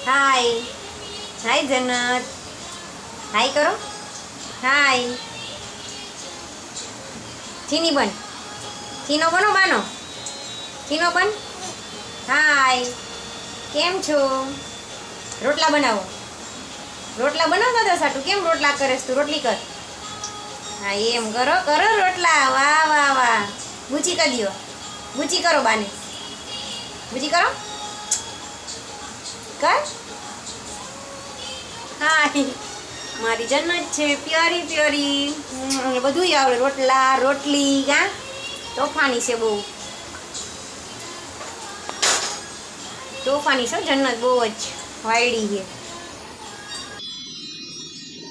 હાય હાય જન્નત, હાય કરો, હાય. ચીની બન, ચીનો બનો બાનો, ચીનો બન. હાય, કેમ છો? રોટલા બનાવો, રોટલા બનાવતા હતા સાટું. કેમ રોટલા કરે તું? રોટલી કર. હા એમ કરો કરો રોટલા. વાહ વાહ વાહ. બુચી કરી દો, બુચી કરો બાને, બુચી કરો કર. હાય મારી જન્નત છે, પ્યારી પ્યારી. બધું આવડે, રોટલા રોટલી. કા તોફાની છે બહુ, તોફાની છે જન્નત, બહુ જ વાયડી છે.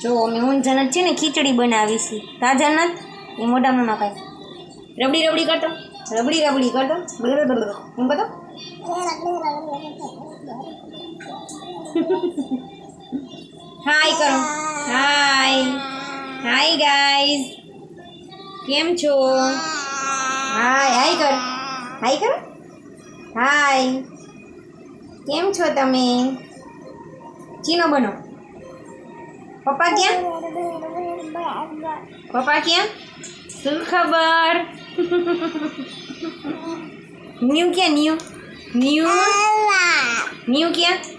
જો અમે હું જન્નત છે ને ખીચડી બનાવીશ. તા જન્નત એ મોઢામાં કાંઈ રબડી રબડી કરતો, રબડી રબડી કરતો, એમ કરતો. હાય કરો, હાય હાય ગાઈઝ, કેમ છો? હાય હાય કર, હાય કર, હાય. કેમ છો તમે? ચીનો બનો. પપ્પા ક્યાં? પપ્પા ક્યાં? શું ખબર? ન્યુ ક્યાં? ન્યુ ન્યુ ન્યુ ક્યાં?